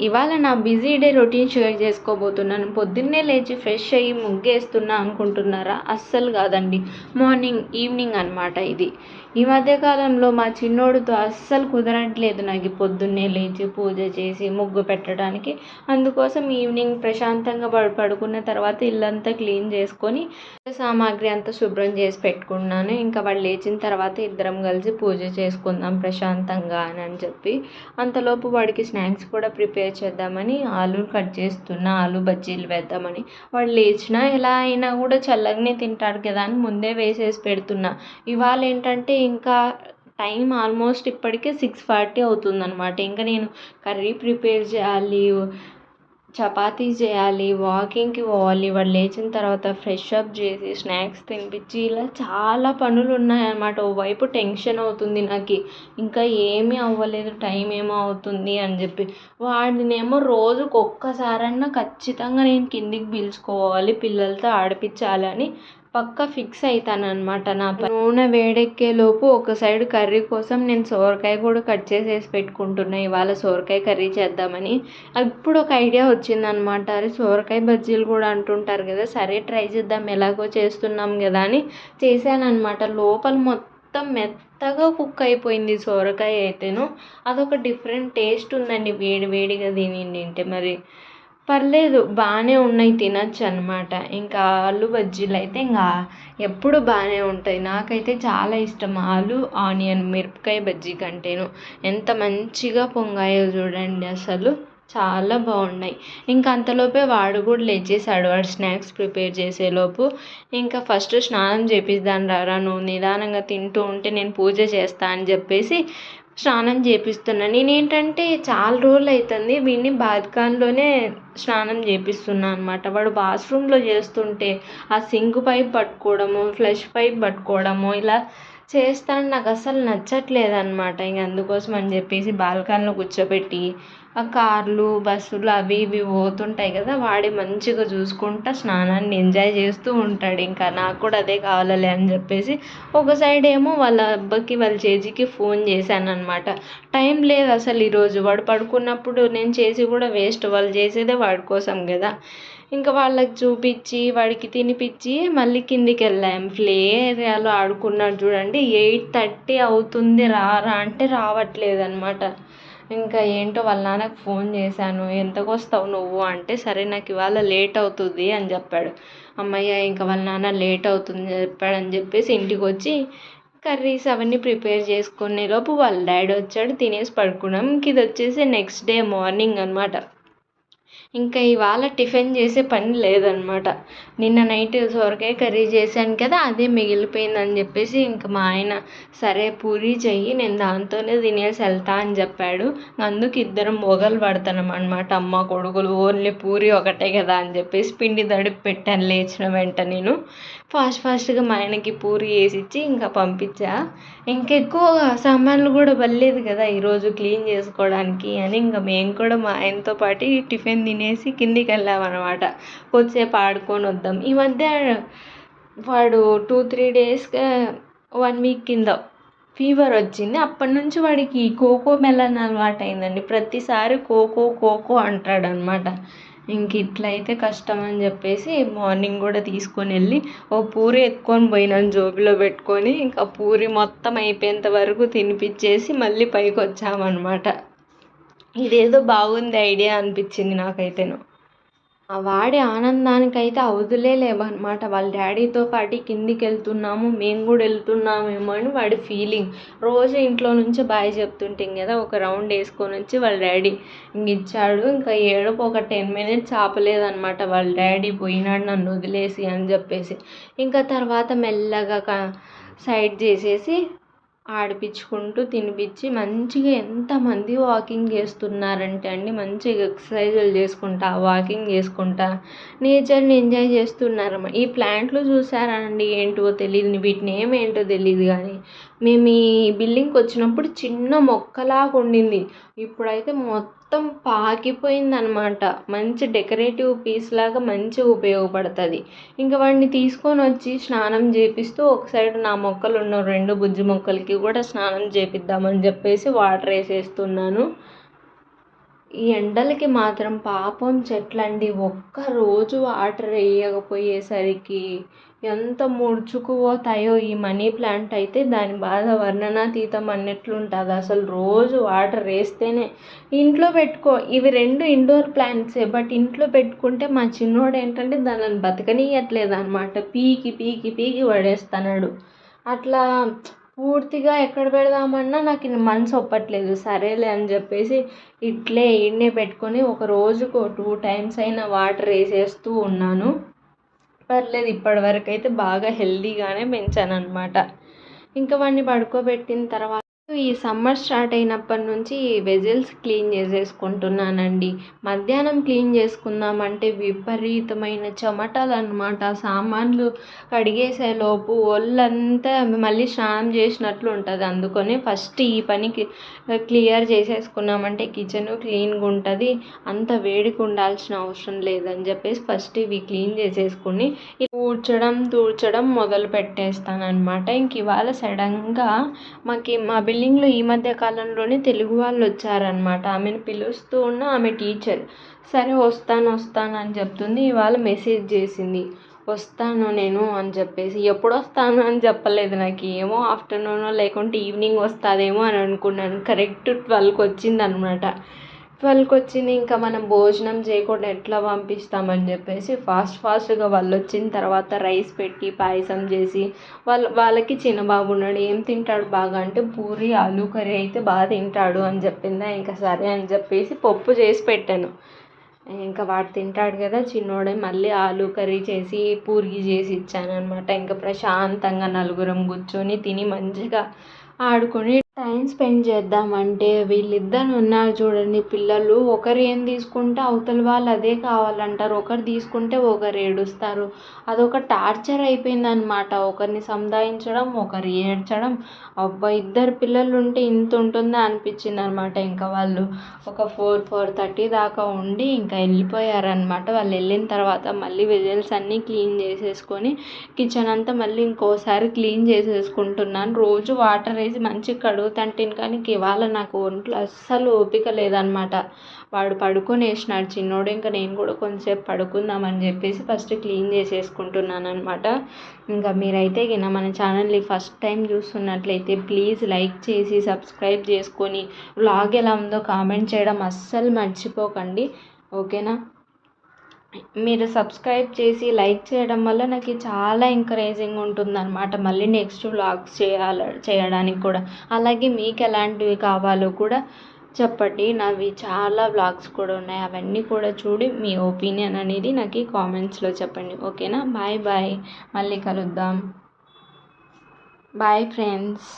ఇవాళ నా busy day routine share చేసుకోబోతున్నాను. పొద్దున్నే లేచి ఫ్రెష్ అయ్యి ముగ్గేస్తున్నా అనుకుంటున్నారా? అస్సలు కాదండి. మార్నింగ్ ఈవినింగ్ అనమాట ఇది. ఈ మధ్యకాలంలో మా చిన్నోడితో అస్సలు కుదరట్లేదు నాకు పొద్దున్నే లేచి పూజ చేసి ముగ్గు పెట్టడానికి. అందుకోసం ఈవినింగ్ ప్రశాంతంగా పడుకున్న తర్వాత ఇల్లంతా క్లీన్ చేసుకొని సామాగ్రి అంతా శుభ్రం చేసి పెట్టుకున్నాను. ఇంకా వాళ్ళు లేచిన తర్వాత ఇద్దరం కలిసి పూజ చేసుకుందాం ప్రశాంతంగా అని చెప్పి అంతలోపు వాడికి స్నాక్స్ కూడా ప్రిపేర్ చేద్దామని ఆలు కట్ చేస్తున్నా. ఆలు బజ్జీలు వేద్దామని. వాడు లేచినా ఎలా అయినా కూడా చల్లగానే తింటాడు కదా అని ముందే వేసేసి పెడుతున్నా. ఇవాళ ఏంటంటే ఇంకా టైం ఆల్మోస్ట్ ఇప్పటికే 6:40 అవుతుందన్నమాట. ఇంకా నేను కర్రీ ప్రిపేర్ చేయాలి, చపాతీ చేయాలి, వాకింగ్కి పోవాలి, వాడు లేచిన తర్వాత ఫ్రెష్ అప్ చేసి స్నాక్స్ తినిపించి ఇలా చాలా పనులు ఉన్నాయన్నమాట. ఓవైపు టెన్షన్ అవుతుంది నాకు, ఇంకా ఏమీ అవ్వలేదు, టైం ఏమో అవుతుంది అని చెప్పి. వాడినేమో రోజుకు ఒక్కసారన్నా ఖచ్చితంగా నేను కిందికి పిలుచుకోవాలి, పిల్లలతో ఆడిపించాలని పక్కా ఫిక్స్ అవుతానన్నమాట. నా నూనె వేడెక్కేలోపు ఒక సైడ్ కర్రీ కోసం నేను సోరకాయ కూడా కట్ చేసేసి పెట్టుకుంటున్నా. ఇవాళ సోరకాయ కర్రీ చేద్దామని. ఇప్పుడు ఒక ఐడియా వచ్చిందనమాట. అరే సోరకాయ బజ్జీలు కూడా అంటుంటారు కదా, సరే ట్రై చేద్దాం, ఎలాగో చేస్తున్నాం కదా అని చేశానన్నమాట. లోపల మొత్తం మెత్తగా కుక్ అయిపోయింది సోరకాయ అయితేను. అదొక డిఫరెంట్ టేస్ట్ ఉందండి వేడి వేడిగా తింటే. మరి పర్లేదు, బాగానే ఉన్నాయి, తినచ్చు అనమాట. ఇంకా ఆలు బజ్జీలు అయితే ఇంకా ఎప్పుడు బాగానే ఉంటాయి. నాకైతే చాలా ఇష్టం ఆలు ఆనియన్ మిరపకాయ బజ్జీ కంటేను. ఎంత మంచిగా పొంగాయో చూడండి, అసలు చాలా బాగున్నాయి. ఇంకా అంతలోపే వాడు కూడా లేచేసాడు. వాడు స్నాక్స్ ప్రిపేర్ చేసేలోపు ఇంకా ఫస్ట్ స్నానం చేపిద్దాను రారా, నువ్వు నిదానంగా తింటూ ఉంటే నేను పూజ చేస్తా అని చెప్పేసి స్నానం చేపిస్తున్నా. నేనేంటంటే చాలా రోజులు అవుతుంది వీడిని బాత్కాన్లోనే స్నానం చేపిస్తున్నా అనమాట. వాడు బాత్రూంలో చేస్తుంటే ఆ సింక్ పైప్ పట్టుకోవడము, ఫ్లష్ పైప్ పట్టుకోవడము ఇలా చేస్తాను, నాకు అసలు నచ్చట్లేదు అనమాట. ఇంక అందుకోసం అని చెప్పేసి బాల్కనీలో కూర్చోబెట్టి ఆ కార్లు బస్సులు అవి ఇవి పోతుంటాయి కదా, వాడి మంచిగా చూసుకుంటా స్నానాన్ని ఎంజాయ్ చేస్తూ ఉంటాడు. ఇంకా నాకు కూడా అదే కావాలలే అని చెప్పేసి ఒక సైడ్ ఏమో వాళ్ళ అబ్బకి వాళ్ళ చేజికి ఫోన్ చేశాను అనమాట. టైం లేదు అసలు ఈరోజు. వాడు పడుకున్నప్పుడు నేను చేసి కూడా వేస్ట్, వాళ్ళు చేసేదే వాడి కోసం కదా. ఇంకా వాళ్ళకి చూపించి వాడికి తినిపించి మళ్ళీ కిందికి వెళ్ళాం. ప్లే ఏరియాలో ఆడుకున్నాడు చూడండి. 8:30 అవుతుంది రారా అంటే రావట్లేదు అనమాట. ఇంకా ఏంటో వాళ్ళ నాన్నకు ఫోన్ చేశాను, ఎంతకు వస్తావు నువ్వు అంటే, సరే నాకు ఇవాళ లేట్ అవుతుంది అని చెప్పాడు. అమ్మయ్య, ఇంకా వాళ్ళ నాన్న లేట్ అవుతుంది చెప్పాడని చెప్పేసి ఇంటికి వచ్చి కర్రీస్ అవన్నీ ప్రిపేర్ చేసుకునే లోపు వాళ్ళ డాడీ వచ్చాడు, తినేసి పడుకున్నాం. ఇంక ఇది వచ్చేసి నెక్స్ట్ డే మార్నింగ్ అనమాట. ఇంకా ఇవాళ టిఫిన్ చేసే పని లేదనమాట. నిన్న నైట్ సొరకాయ కర్రీ చేశాను కదా, అదే మిగిలిపోయిందని చెప్పేసి ఇంకా మా ఆయన సరే పూరీ చెయ్యి, నేను దాంతోనే తినేసి వెళ్తా అని చెప్పాడు. అందుకు ఇద్దరం మొగలు పడతాం అనమాట, అమ్మ కొడుకులు. ఓన్లీ పూరీ ఒకటే కదా అని చెప్పేసి పిండి తడిపి పెట్టాను లేచిన వెంట. నేను ఫాస్ట్గా మా ఆయనకి పూరీ వేసి ఇచ్చి ఇంకా పంపించా. ఇంకెక్కువ సామాన్లు కూడా పర్లేదు కదా ఈరోజు క్లీన్ చేసుకోవడానికి అని ఇంకా మేము కూడా మా ఆయనతో పాటు టిఫిన్ తినేసి కిందికి వెళ్ళామన్నమాట. కొద్దిసేపు ఆడుకొని వద్దాం. ఈ మధ్య వాడు 2-3 డేస్గా 1 వీక్ కింద ఫీవర్ వచ్చింది. అప్పటి నుంచి వాడికి కోకో మెలన్ అలవాటు అయిందండి. ప్రతిసారి కోకో కోకో అంటాడనమాట. ఇంక ఇట్లయితే కష్టం అని చెప్పేసి మార్నింగ్ కూడా తీసుకొని వెళ్ళి ఓ పూరి ఎత్తుకొని పోయినాను జోబులో పెట్టుకొని. ఇంకా పూరి మొత్తం అయిపోయేంత వరకు తినిపించేసి మళ్ళీ పైకి వచ్చామన్నమాట. ఇదేదో బాగుంది ఐడియా అనిపించింది నాకైతేను. ఆ వాడి ఆనందానికైతే అవధులే లేవన్నమాట. వాళ్ళ డాడీతో పాటు కిందికి వెళ్తున్నాము, మేము కూడా వెళ్తున్నామేమో అని వాడి ఫీలింగ్. రోజు ఇంట్లో నుంచి బాయ్ చెప్తుంటాం కదా, ఒక రౌండ్ వేసుకొని వచ్చి వాళ్ళ డాడీ ఇంక ఇచ్చాడు. ఇంకా ఏడుపు ఒక 10 minutes ఆపలేదన్నమాట. వాళ్ళ డాడీ పోయినాడు నన్ను వదిలేసి అని చెప్పేసి. ఇంకా తర్వాత మెల్లగా సైడ్ చేసేసి ఆడిపించుకుంటూ తినిపించి మంచిగా ఎంతమంది వాకింగ్ చేస్తున్నారంటే అండి, మంచిగా ఎక్సర్సైజులు చేసుకుంటా వాకింగ్ చేసుకుంటా నేచర్ని ఎంజాయ్ చేస్తున్నారు. ఈ ప్లాంట్లు చూసారా అండి, ఏంటో తెలియదు, వీటిని ఏమేంటో తెలియదు కానీ మేము ఈ బిల్డింగ్కి వచ్చినప్పుడు చిన్న మొక్కలాగా ఉండింది. ఇప్పుడైతే మొత్తం పాకిపోయిందనమాట. మంచి డెకరేటివ్ పీస్ లాగా మంచిగా ఉపయోగపడుతుంది. ఇంకా వాడిని తీసుకొని వచ్చి స్నానం చేపిస్తూ ఒక సైడ్ నా మొక్కలు ఉన్న 2 బుజ్జి మొక్కలకి కూడా స్నానం చేపిద్దామని చెప్పేసి వాటర్ వేసేస్తున్నాను. ఈ ఎండలకి మాత్రం పాపం చెట్లండి ఒక్కరోజు వాటర్ వేయకపోయేసరికి ఎంత ముడుచుకుపోతాయో. ఈ మనీ ప్లాంట్ అయితే దాని బాధ వర్ణనాతీతం అన్నట్లుంటుంది. అసలు రోజు వాటర్ వేస్తేనే ఇంట్లో ఇవి 2 ఇండోర్ ప్లాంట్సే. బట్ ఇంట్లో పెట్టుకుంటే మా చిన్నోడు ఏంటంటే దానిని బతకనీయట్లేదు అనమాట. పీకి పీకి పీకి పడేస్తున్నాడు. అట్లా పూర్తిగా ఎక్కడ పెడదామన్నా నాకు మనసు ఒప్పట్లేదు. సరేలే అని చెప్పేసి ఈడనే పెట్టుకొని ఒక రోజుకు 2 టైమ్స్ అయినా వాటర్ వేసేస్తూ ఉన్నాను. పర్లేదు, ఇప్పటివరకు అయితే బాగా హెల్దీగానే పెంచాను అనమాట. ఇంకా వాడిని పడుకోబెట్టిన తర్వాత ఈ సమ్మర్ స్టార్ట్ అయినప్పటి నుంచి వెజిల్స్ క్లీన్ చేసేసుకుంటున్నానండి. మధ్యాహ్నం క్లీన్ చేసుకుందామంటే విపరీతమైన చెమటలు అనమాట. సామాన్లు కడిగేసేలోపు ఒళ్ళంతా మళ్ళీ స్నానం చేసినట్లు ఉంటుంది. అందుకని ఫస్ట్ ఈ పనికి క్లియర్ చేసేసుకున్నామంటే కిచెన్ క్లీన్గా ఉంటుంది, అంత వేడికి ఉండాల్సిన అవసరం లేదని చెప్పేసి ఫస్ట్ ఇవి క్లీన్ చేసేసుకుని తూడ్చడం మొదలు పెట్టేస్తాను అనమాట. ఇంక ఇవాళ సడన్గా మా బిల్డింగ్లో ఈ మధ్య కాలంలోనే తెలుగు వాళ్ళు వచ్చారనమాట. ఆమెను పిలుస్తూ ఉన్న ఆమె టీచర్. సరే వస్తాను అని చెప్తుంది. ఇవాళ మెసేజ్ చేసింది వస్తాను నేను అని చెప్పేసి. ఎప్పుడు వస్తాను అని చెప్పలేదు. నాకు ఏమో ఆఫ్టర్నూన్ లేకుంటే ఈవినింగ్ వస్తుందేమో అని అనుకున్నాను. కరెక్ట్ 12కి వచ్చిందనమాట. 12కి వచ్చింది. ఇంకా మనం భోజనం చేయకుండా ఎట్లా పంపిస్తామని చెప్పేసి ఫాస్ట్గా వాళ్ళు వచ్చిన తర్వాత రైస్ పెట్టి పాయసం చేసి వాళ్ళకి చిన్న బాబు ఉన్నాడు. ఏం తింటాడు బాగా అంటే పూరి ఆలు కర్రీ అయితే బాగా తింటాడు అని చెప్పిందా. ఇంకా సరే అని చెప్పేసి పప్పు చేసి పెట్టాను. ఇంకా వాడు తింటాడు కదా చిన్నోడే. మళ్ళీ ఆలు కర్రీ చేసి పూరి చేసి ఇచ్చాను అనమాట. ఇంకా ప్రశాంతంగా నలుగురం కూర్చొని తిని మంచిగా ఆడుకొని టైం స్పెండ్ చేద్దామంటే వీళ్ళిద్దరు ఉన్నారు చూడండి పిల్లలు. ఒకరు ఏం తీసుకుంటే అవతల వాళ్ళు అదే కావాలంటారు, ఒకరు తీసుకుంటే ఒకరు ఏడుస్తారు. అదొక టార్చర్ అయిపోయిందనమాట. ఒకరిని సంధాయించడం, ఒకరు ఏడ్చడం. అబ్బా, 2 పిల్లలు ఉంటే ఇంత ఉంటుందా అనిపించింది అనమాట. ఇంకా వాళ్ళు ఒక 4-4:30 దాకా ఉండి ఇంకా వెళ్ళిపోయారనమాట. వాళ్ళు వెళ్ళిన తర్వాత మళ్ళీ వెజల్స్ అన్నీ క్లీన్ చేసేసుకొని కిచెన్ అంతా మళ్ళీ ఇంకోసారి క్లీన్ చేసేసుకుంటున్నాను. రోజు వాటర్ వేసి మంచిగా కడుగుతుంటాను, కానీ ఇవాళ నాకు ఒంట్లో అస్సలు ఓపిక లేదనమాట. వాడు పడుకొని వేసినాడు చిన్నోడు. ఇంకా నేను కూడా కొంచెంసేపు పడుకుందామని చెప్పేసి ఫస్ట్ క్లీన్ చేసేసుకుంటున్నాను అనమాట. ఇంకా మీరైతే మన ఛానల్ని ఫస్ట్ టైం చూస్తున్నట్లయితే ప్లీజ్ లైక్ చేసి సబ్స్క్రైబ్ చేసుకొని వ్లాగ్ ఎలా ఉందో కామెంట్ చేయడం అస్సలు మర్చిపోకండి, ఓకేనా. మీరు సబ్స్క్రైబ్ చేసి లైక్ చేయడం వల్ల నాకు చాలా ఎంకరేజింగ్ ఉంటుందన్నమాట. మళ్ళీ నెక్స్ట్ వ్లాగ్స్ చేయడానికి కూడా. అలాగే మీకు ఎలాంటివి కావాలో కూడా చెప్పండి. నావి చాలా వ్లాగ్స్ కూడా ఉన్నాయి. అవన్నీ కూడా చూడి మీ ఒపీనియన్ అనేది నాకు కామెంట్స్లో చెప్పండి, ఓకేనా. బాయ్ మళ్ళీ కలుద్దాం. Bye friends.